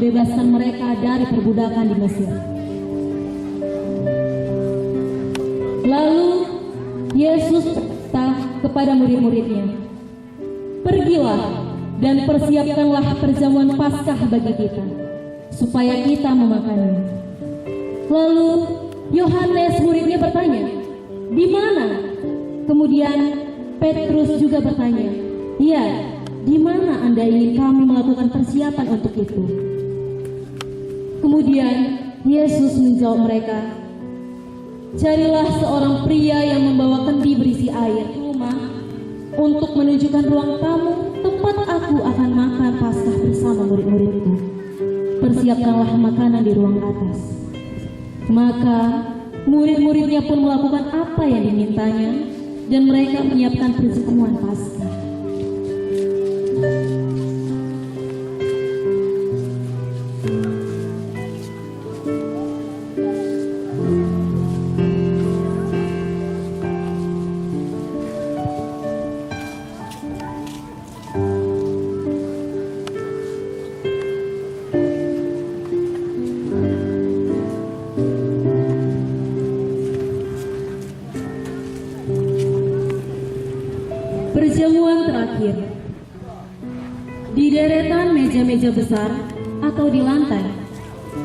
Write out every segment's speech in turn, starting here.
membebaskan mereka dari perbudakan di Mesir. Lalu Yesus berkata kepada murid-muridnya, "Pergilah dan persiapkanlah perjamuan Paskah bagi kita, supaya kita memakannya." Lalu Yohanes muridnya bertanya, "Di mana?" Kemudian Petrus juga bertanya, "Ya, di mana Anda ingin kami melakukan persiapan untuk itu?" Kemudian Yesus menjawab mereka, "Carilah seorang pria yang membawa kendi berisi air ke rumah untuk menunjukkan ruang tamu tempat aku akan makan Paskah bersama murid-muridku. Persiapkanlah makanan di ruang atas." Maka murid-muridnya pun melakukan apa yang dimintanya, dan mereka menyiapkan perjamuan Paskah. Perjamuan terakhir. Di deretan meja-meja besar atau di lantai,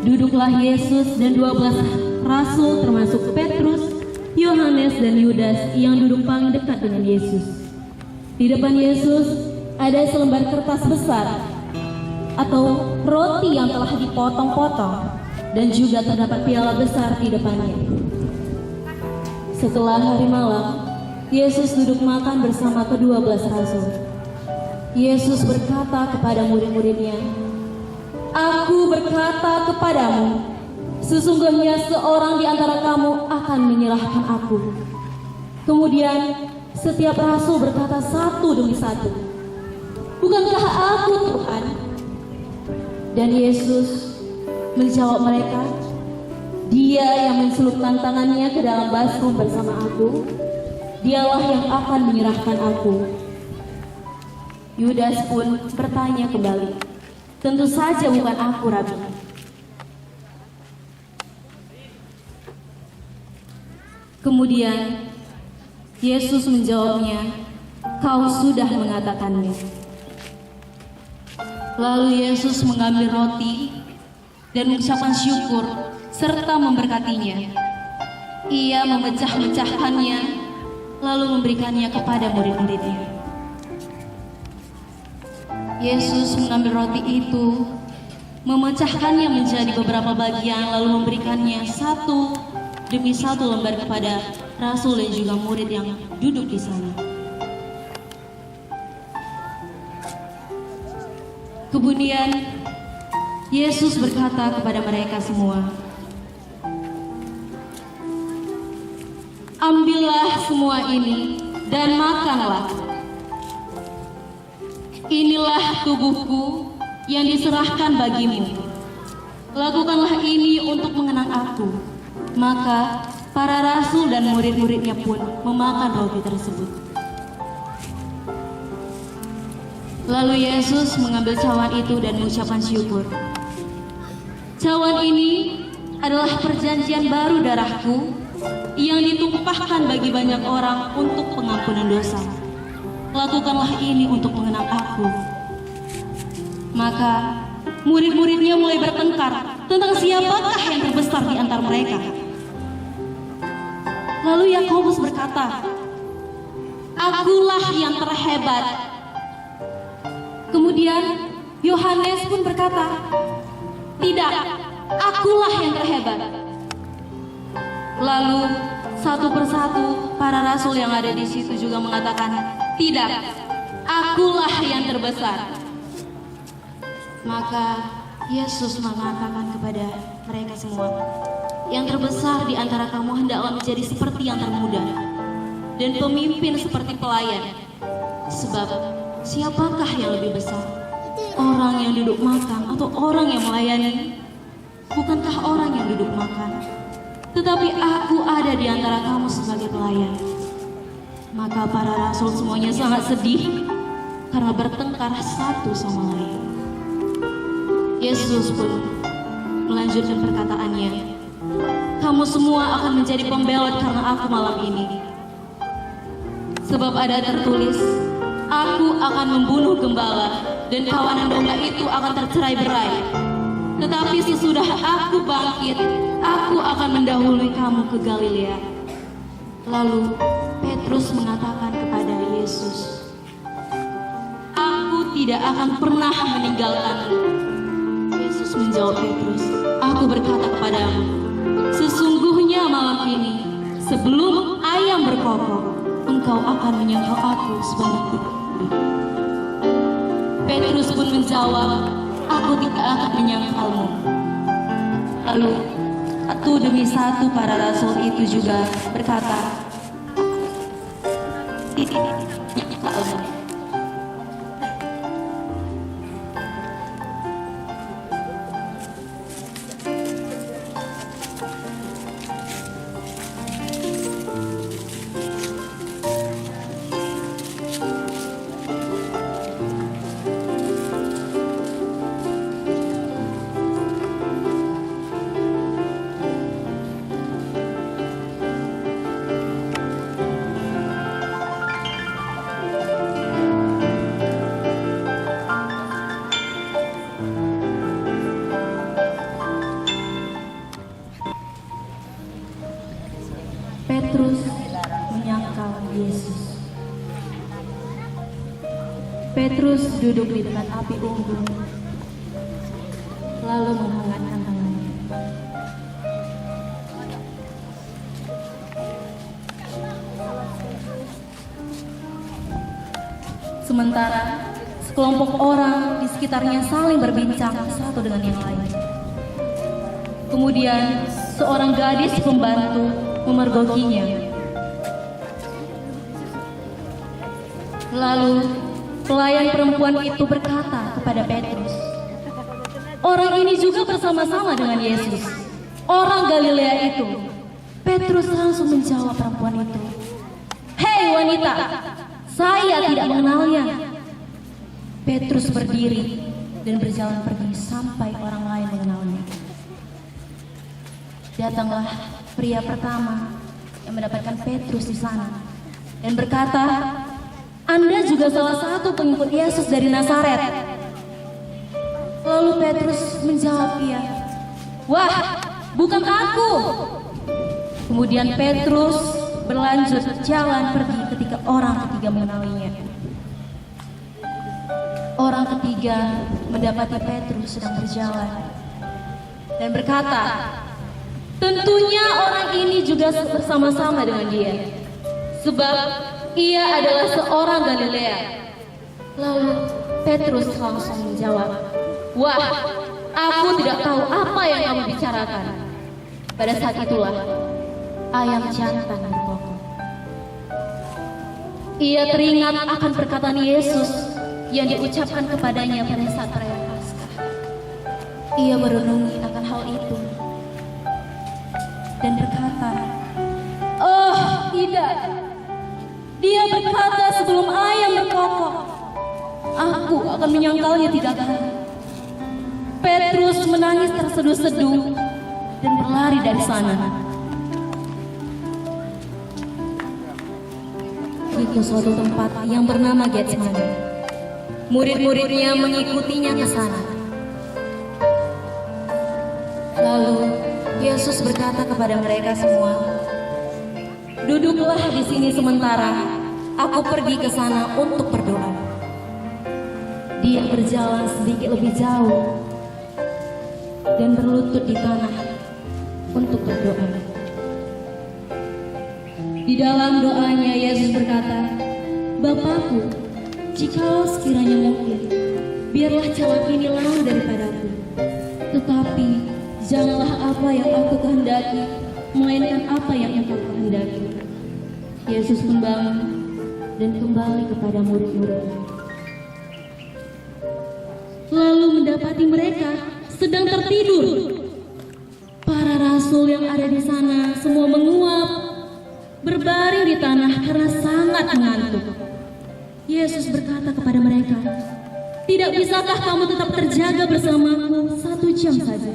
duduklah Yesus dan 12 rasul termasuk Petrus, Yohanes dan Yudas yang duduk paling dekat dengan Yesus. Di depan Yesus ada selembar kertas besar atau roti yang telah dipotong-potong, dan juga terdapat piala besar di depannya. Setelah hari malam, Yesus duduk makan bersama ke-12 rasul. Yesus berkata kepada murid-muridnya, "Aku berkata kepadamu, sesungguhnya seorang di antara kamu akan menyerahkan aku." Kemudian setiap rasul berkata satu demi satu, "Bukankah aku Tuhan?" Dan Yesus menjawab mereka, "Dia yang mencelupkan tangannya ke dalam baskom bersama aku, dialah yang akan menyerahkan aku." Yudas pun bertanya kembali, "Tentu saja bukan aku, Rabi." Kemudian Yesus menjawabnya, "Kau sudah mengatakannya." Lalu Yesus mengambil roti dan mengucapkan syukur serta memberkatinya. Ia memecah-mecahkannya lalu memberikannya kepada murid-muridnya. Yesus mengambil roti itu, memecahkannya menjadi beberapa bagian, lalu memberikannya satu demi satu lembar kepada rasul dan juga murid yang duduk di sana. Kemudian Yesus berkata kepada mereka semua, "Ambillah semua ini dan makanlah. Inilah tubuhku yang diserahkan bagimu. Lakukanlah ini untuk mengenang aku." Maka para rasul dan murid-muridnya pun memakan roti tersebut. Lalu Yesus mengambil cawan itu dan mengucapkan syukur. "Cawan ini adalah perjanjian baru darahku yang ditumpahkan bagi banyak orang untuk pengampunan dosa. Lakukanlah ini untuk mengenang aku." Maka murid-muridnya mulai bertengkar tentang siapakah yang terbesar di antara mereka. Lalu Yakobus berkata, "Akulah yang terhebat." Kemudian Yohanes pun berkata, "Tidak, akulah yang terhebat." Lalu satu persatu para rasul yang ada di situ juga mengatakan, "Tidak, akulah yang terbesar." Maka Yesus mengatakan kepada mereka semua, "Yang terbesar di antara kamu hendaklah menjadi seperti yang termuda, dan pemimpin seperti pelayan. Sebab siapakah yang lebih besar? Orang yang duduk makan atau orang yang melayani? Bukankah orang yang duduk makan? Tetapi aku ada di antara kamu sebagai pelayan." Maka para rasul semuanya sangat sedih karena bertengkar satu sama lain. Yesus pun melanjutkan perkataannya, "Kamu semua akan menjadi pembelot karena aku malam ini. Sebab ada tertulis, aku akan membunuh gembala dan kawanan domba itu akan tercerai-berai. Tetapi sesudah aku bangkit, aku akan mendahului kamu ke Galilea." Lalu Petrus mengatakan kepada Yesus, "Aku tidak akan pernah meninggalkanmu." Yesus menjawab Petrus, "Aku berkata kepadamu, sesungguhnya malam ini sebelum ayam berkokok, engkau akan menyangkal aku sebanyak 3 kali." Petrus pun menjawab, "Aku tidak akan menyangkalmu." Lalu satu demi satu para rasul itu juga berkata, Petrus menyangkal Yesus. Petrus duduk di dekat api unggun, lalu menghangatkan tangannya. Sementara sekelompok orang di sekitarnya saling berbincang satu dengan yang lain. Kemudian seorang gadis pembantu memergokinya. Lalu pelayan perempuan itu berkata kepada Petrus, "Orang ini juga bersama-sama dengan Yesus, orang Galilea itu." Petrus langsung menjawab perempuan itu, "Hei wanita, saya tidak mengenalnya." Petrus berdiri dan berjalan pergi sampai orang lain mengenalnya. Datanglah pria pertama yang mendapatkan Petrus di sana dan berkata, "Anda juga salah satu pengikut Yesus dari Nazaret." Lalu Petrus menjawab ia, "Wah, bukan aku." Kemudian Petrus berlanjut jalan pergi ketika orang ketiga mengenalinya. Orang ketiga mendapati Petrus sedang berjalan dan berkata, "Tentunya orang ini juga bersama-sama dengan dia, sebab ia adalah seorang Galilea." Lalu Petrus langsung menjawab, "Wah, aku tidak tahu apa yang kamu bicarakan." Pada saat itulah ayam jantan berkokok. Ia teringat akan perkataan Yesus yang diucapkan kepadanya pada saat perayaan Paskah. Ia merenungi akan hal itu dan berkata, "Oh tidak, dia berkata sebelum ayam berkokok, aku akan menyangkalnya 3 kali." Petrus menangis terseduh-seduh dan berlari dari sana. Ke suatu tempat yang bernama Getsemani. Murid-muridnya mengikutinya ke sana. Lalu Yesus berkata kepada mereka semua, "Duduklah di sini sementara, aku pergi ke sana untuk berdoa." Dia berjalan sedikit lebih jauh dan berlutut di tanah untuk berdoa. Di dalam doanya Yesus berkata, "Bapakku, jikalau sekiranya mungkin, biarlah cawan ini lalu daripadaku. Tetapi janganlah apa yang aku kehendaki, melainkan apa yang Engkau kehendaki." Yesus pun bangun dan kembali kepada murid-muridnya. Lalu mendapati mereka sedang tertidur. Para rasul yang ada di sana semua menguap, berbaring di tanah karena sangat mengantuk. Yesus berkata kepada mereka, Tidak bisakah kamu tetap terjaga bersamaku 1 jam saja?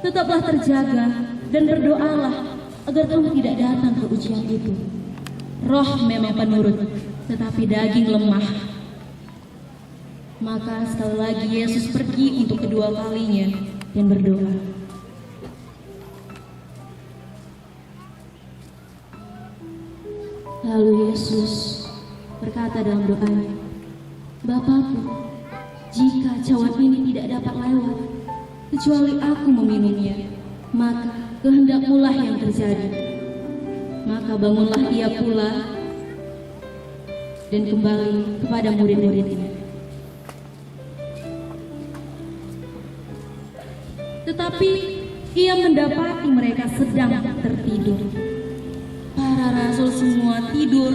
Tetaplah terjaga dan berdoalah agar kamu tidak datang ke ujian itu. Roh memang penurut, tetapi daging lemah. Maka sekali lagi Yesus pergi untuk kedua kalinya dan berdoa. Lalu Yesus berkata dalam doanya, Bapakku, jika cawan ini tidak dapat lewat, kecuali aku meminumnya, maka kehendakmu-lah yang terjadi. Maka bangunlah ia pula dan kembali kepada murid-muridnya. Tetapi ia mendapati mereka sedang tertidur. Para rasul semua tidur,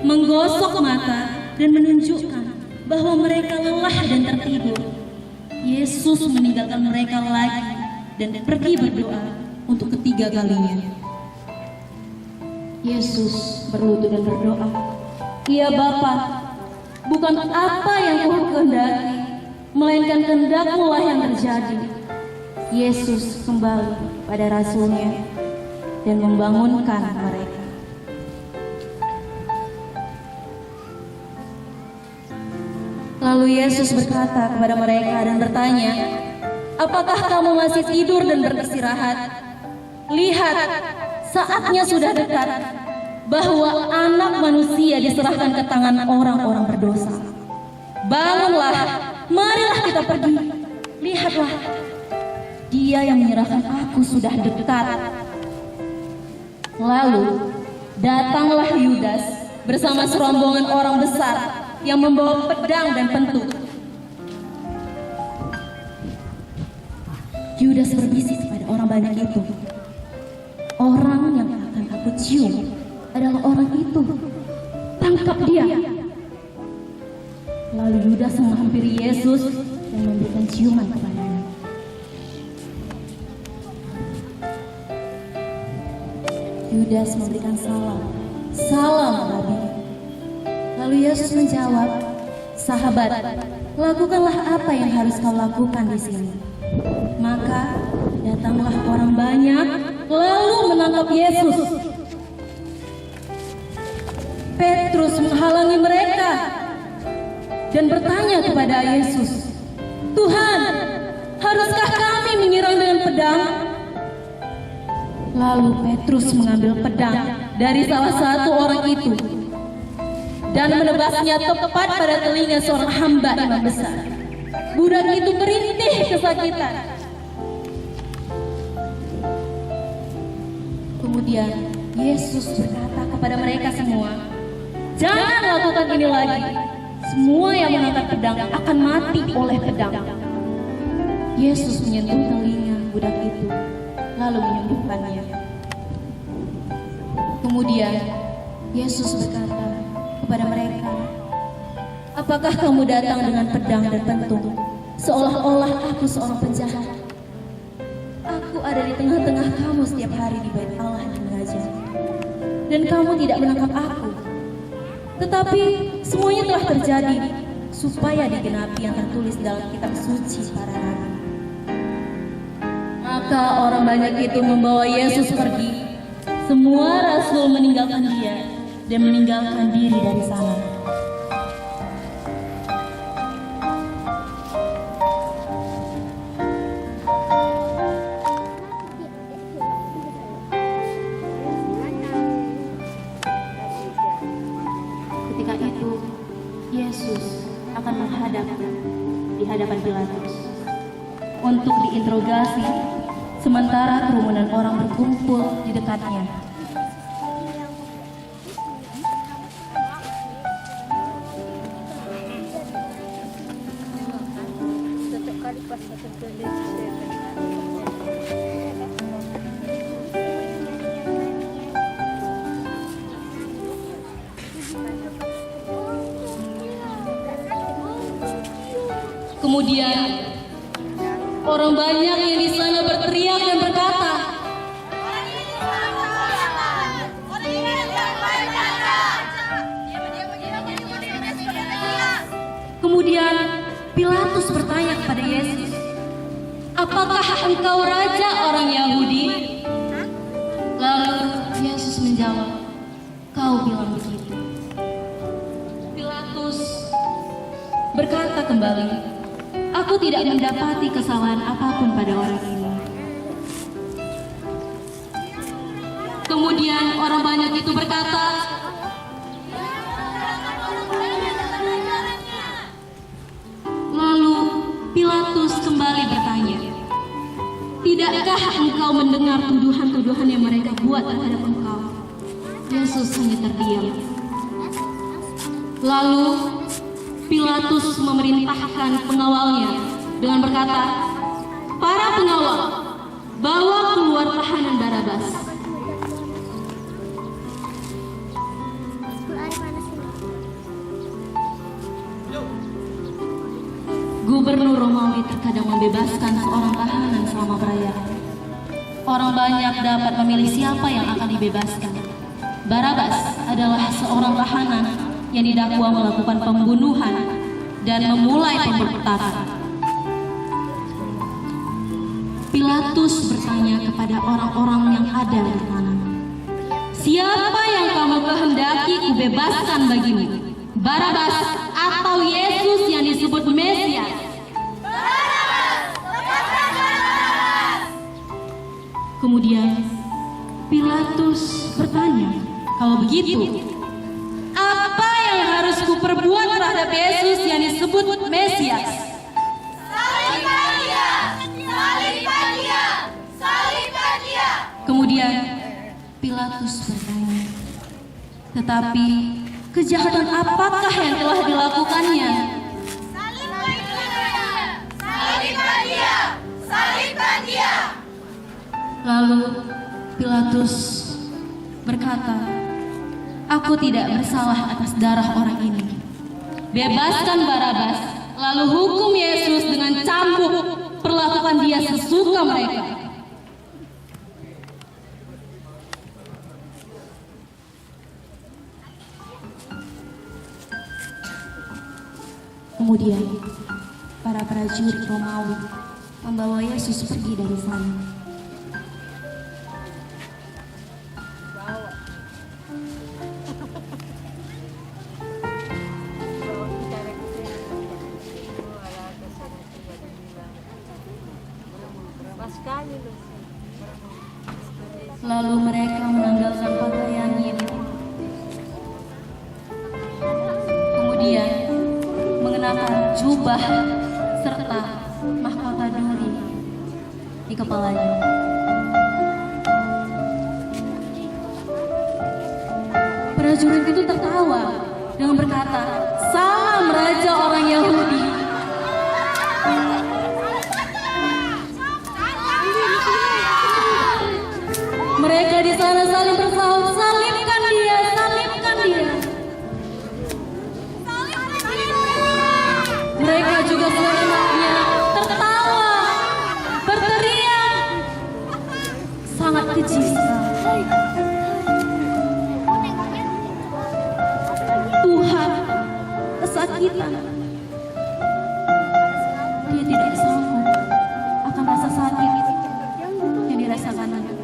menggosok mata dan menunjukkan bahwa mereka lelah dan tertidur. Yesus meninggalkan mereka lagi dan pergi berdoa untuk ketiga kalinya. Yesus berlutut dan berdoa, Ya Bapa, bukan apa yang Kau kehendaki, melainkan kehendak-Mu-lah yang terjadi. Yesus kembali pada rasulnya dan membangunkan mereka. Lalu Yesus berkata kepada mereka dan bertanya, apakah kamu masih tidur dan beristirahat? Lihat, saatnya sudah dekat bahwa Anak Manusia diserahkan ke tangan orang-orang berdosa. Bangunlah, marilah kita pergi. Lihatlah, Dia yang menyerahkan aku sudah dekat. Lalu datanglah Yudas bersama serombongan orang besar yang membawa pedang dan pentung. Yudas berbisik kepada orang banyak itu, orang yang akan aku cium adalah orang itu. Tangkap dia. Lalu Yudas menghampiri Yesus dan memberikan ciuman kepadanya. Yudas memberikan salam. Salam, Rabi. Lalu Yesus menjawab, sahabat, lakukanlah apa yang harus kau lakukan di sini. Maka datanglah orang banyak, lalu menangkap Yesus. Petrus menghalangi mereka dan bertanya kepada Yesus, Tuhan, haruskah kami menyerang dengan pedang? Lalu Petrus mengambil pedang dari salah satu orang itu dan menebasnya tepat pada telinga seorang hamba imam besar. Budak itu merintih kesakitan. Kemudian Yesus berkata kepada mereka semua, jangan lakukan ini lagi. Semua yang mengangkat pedang akan mati oleh pedang. Yesus menyentuh telinga budak itu, lalu menyembuhkannya. Kemudian Yesus berkata kepada mereka, apakah kamu datang dengan pedang dan pentung, seolah-olah aku seorang penjahat? Aku ada di tengah-tengah kamu setiap hari di bait Allah yang mengajar, dan kamu tidak menangkap aku. Tetapi semuanya telah terjadi supaya digenapi yang tertulis dalam kitab suci para nabi. Maka orang banyak itu membawa Yesus pergi. Semua rasul meninggalkan dia dan meninggalkan diri dari sana. Ketika itu Yesus akan menghadap di hadapan Pilatus untuk diinterogasi, sementara kerumunan orang berkumpul di dekatnya. Kemudian orang banyak yang di sana berteriak dan berkata, kemudian Pilatus bertanya kepada Yesus, "Apakah engkau raja orang Yahudi?" Lalu Yesus menjawab, "Kau bilang begitu." Pilatus berkata kembali, "Aku tidak mendapati kesalahan apapun pada orang ini." Kemudian orang banyak itu berkata, lalu Pilatus kembali bertanya, "Tidakkah engkau mendengar tuduhan-tuduhan yang mereka buat terhadap engkau?" Yesus hanya terdiam. Lalu Pilatus memerintahkan pengawalnya dengan berkata, "Para pengawal, bawa keluar tahanan Barabas." Gubernur Romawi terkadang membebaskan seorang tahanan selama perayaan. Orang banyak dapat memilih siapa yang akan dibebaskan. Barabas adalah seorang tahanan yang didakwa melakukan pembunuhan dan memulai pemberontakan. Pilatus bertanya kepada orang-orang yang ada di sana, "Siapa yang kamu kehendaki kubebaskan bagimu? Barabas atau Yesus yang disebut Mesias?" Kemudian Pilatus bertanya, "Kalau begitu, apa yang harus kuperbuat terhadap Yesus yang disebut Mesias?" "Salibkan dia! Salibkan dia! Salibkan dia!" Kemudian Pilatus bertanya, "Tetapi kejahatan apakah yang telah dilakukannya?" "Salibkan dia! Salibkan dia! Salibkan dia!" Lalu Pilatus berkata, "Aku tidak bersalah atas darah orang ini. Bebaskan Barabas, lalu hukum Yesus dengan cambuk. Perlakukan dia sesuka mereka." Kemudian para prajurit Romawi membawa Yesus pergi dari sana. Lalu mereka menanggalkan pakaiannya. Kemudian mengenakan jubah serta mahkota duri di kepalanya. Prajurit itu tertawa dengan berkata, "Salam Raja orang Yahudi." Mereka di sana saling bersaut, "Salibkan dia, salibkan dia." Mereka juga selanjutnya tertawa, berteriak, sangat keji sekali. Tuhan, kesakitan. Dia tidak sanggup akan rasa sakit yang dirasakannya.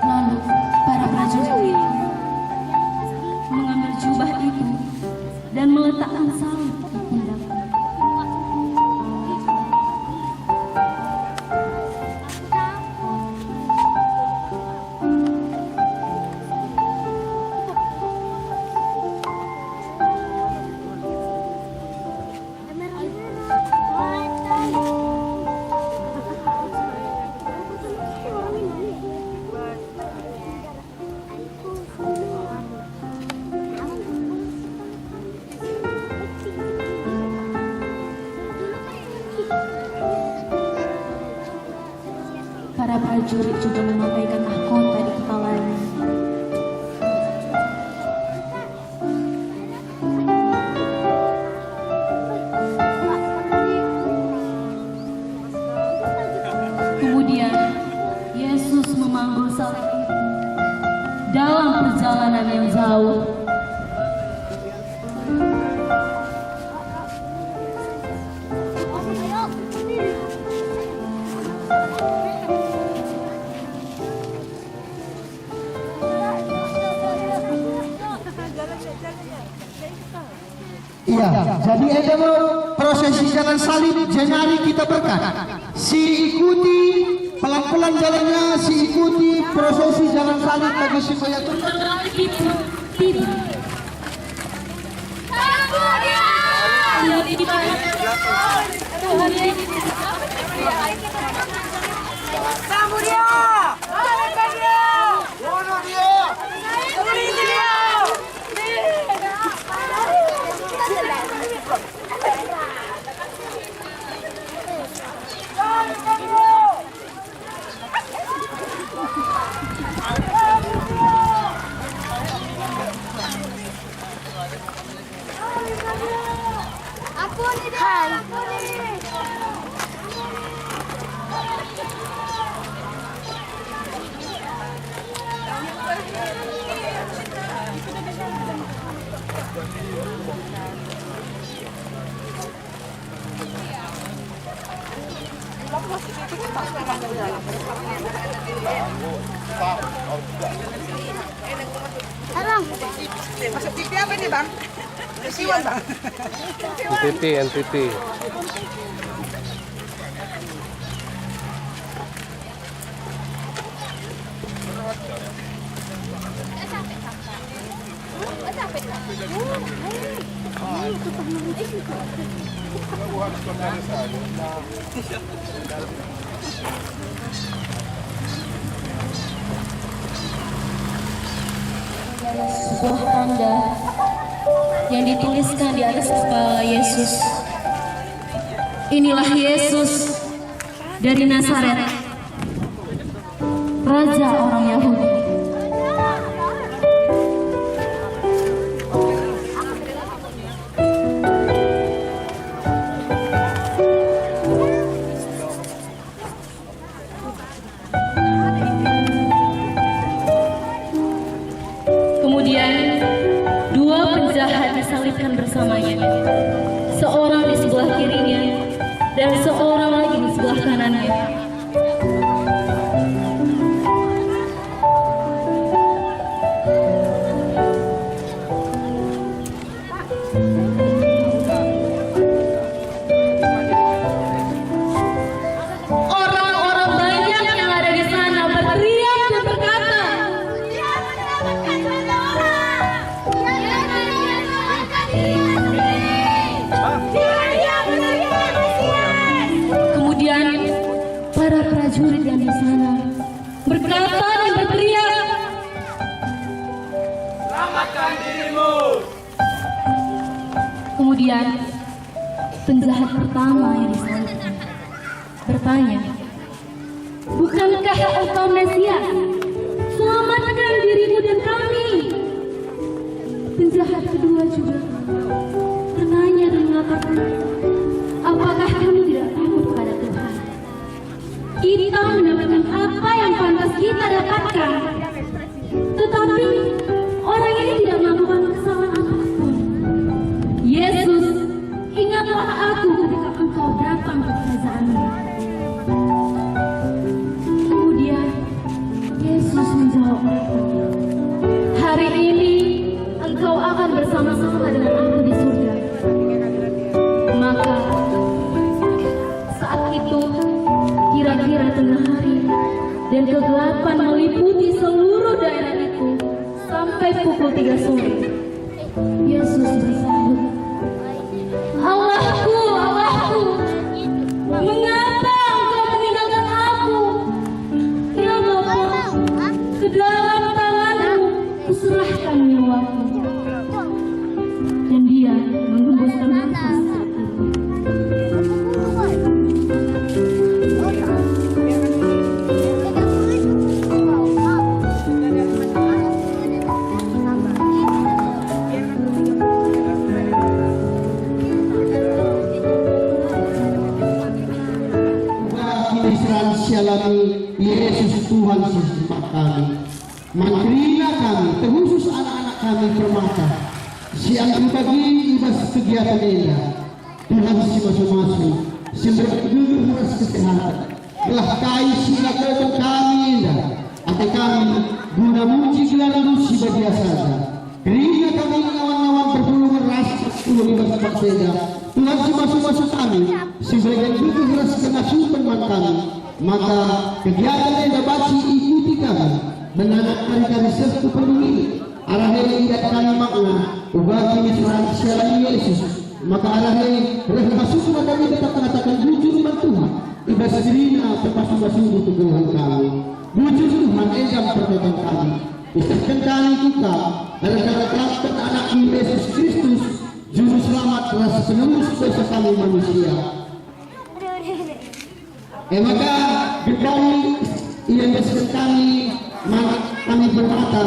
Lalu para prajurit itu mengambil jubah itu dan meletakkan salib di pundaknya. Para prajurit juga memakaikan mahkota di kepalanya. Kemudian Yesus memanggul salib itu dalam perjalanan yang jauh. Iya, jadi ada mau prosesi jalan salib, jenari kita berkat. Si ikuti pelan-pelan jalannya, si ikuti prosesi jalan salib bagi supaya Sambut dia! Salibkan dia! Bunuh dia! Kuliti dia! Salibkan dia! Ampuni dia! Ampuni! Masuk TV apa ini bang? Siwan bang. NTT. Sebuah tanda yang dituliskan di atas kepala Yesus. Inilah Yesus dari Nazaret, Raja orang Yahudi. Kemudian dua penjahat disalibkan bersamanya, seorang di sebelah kirinya dan seorang lagi di sebelah kanannya. Orang-orang banyak yang ada di sana berteriak dan berkata, kemudian para prajurit yang di sana berkata dan berteriak, Selamatkan dirimu! kemudian penjahat pertama yang disalibkan bertanya, bukankah engkau Mesias? Selamatkan dirimu dan kami. Penjahat kedua juga bertanya dan mengatakan, apakah kami tidak takut kepada Tuhan? Kita mendapatkan apa yang pantas kita dapatkan, tetapi orang ini tidak melakukan kesalahan apapun. Yesus, ingatlah aku ketika engkau datang ke kerajaan-Mu. Kemudian Yesus menjawab mereka, hari ini engkau akan bersama-sama dengan aku di surga. Maka saat itu kira-kira tengah hari dan kegelapan meliputi seluruh daerah itu sampai pukul 3 sore. Yesus bersahut, Allahku, Allahku, mengapa engkau meninggalkan aku? Ya Bapa, ke dalam tangan-Mu kuserahkan nyawaku. Dan dia menghembuskan nafas. Israel sialami Yesus Tuhan sesama kami. Mantrina kami, terkhusus anak-anak kami permata. Siang berbagi ibas kegiatan indah dengan si masing-masing. Semberduduk beras kesehatan. Telah kai silakan kami indah. Ate kami guna muji gelar lusi badia saja. Keringat kami lawan-lawan berbulu ras Tuhan ibas berseda. Tuhan si masuk-masuk kami, si bagian berkeras kengasuhan kami, maka kegiatan yang dapat ikuti kami, menanak mereka riset penuhi, arahnya tidak kami makna, ubah kini siaran Yesus, maka arahnya reh masuk kami tetap mengatakan jujur Tuhan, ibas dirina termasuk-masuk Tuhan kami, jujur Tuhan engkau pertolongan kami, istirahatkan kami kita, adalah anak Yesus Kristus, Juru Selamat rasa penembus dosa kami manusia. Maka kami yang bersama kami berkata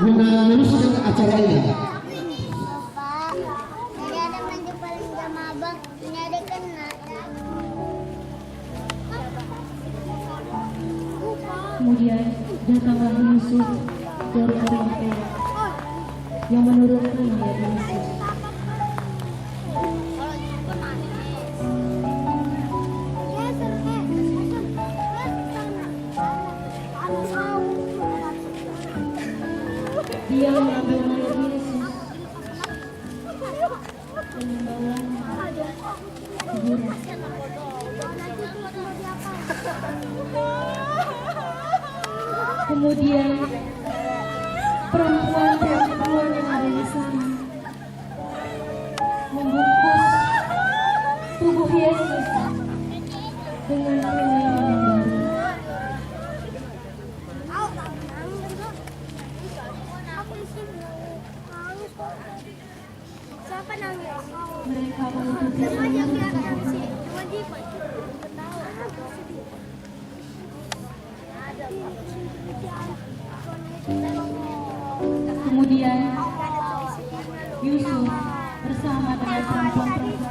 guna meneruskan acara ini. Bapak, tadi ada mandi paling sama abang, ini ada kena. Kemudian datanglah Yusuf dari Arimatea yang menurunkan niat Yesus. Dia mengambil mayat Yesus dan membawanya ke kuburan. Kemudian perempuan-perempuan yang ada di sana membungkus tubuh Yesus dengan kain yang baru. Siapa nangis? Mereka menutupi Namanya seluruh biar tubuh. nangis. Cuma dia Kemudian Yusuf bersama dengan perempuan-perempuan itu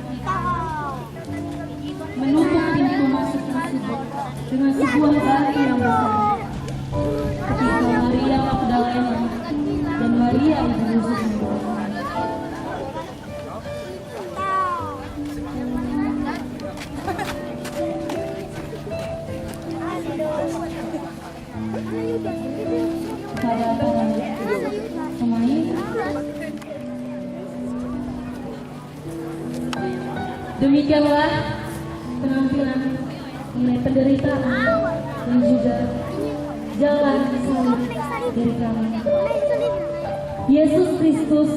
menutup pintu masuk tersebut dengan sebuah batu yang besar. Ketika Maria Magdalena dan Maria ibu Yusuf membawanya, pada pemain demikianlah penampilan mengenai penderitaan dan juga jalan salib dari kami. Yesus Kristus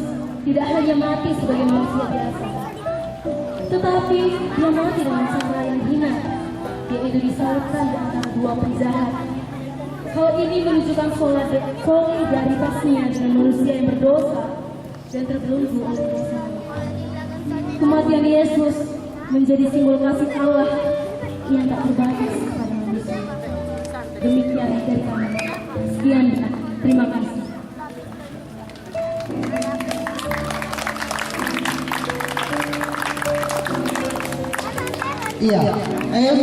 tidak hanya mati sebagai manusia biasa, tetapi dia mati dengan cara yang hina, yaitu disalibkan di antara dua penjahat. Hal ini menunjukkan solidaritasnya dengan manusia yang berdosa dan terbelenggu oleh dosa. Kematian Yesus menjadi simbol kasih Allah yang tak terbatas kepada manusia. Demikian dari kami. Sekian, terima kasih. Iya.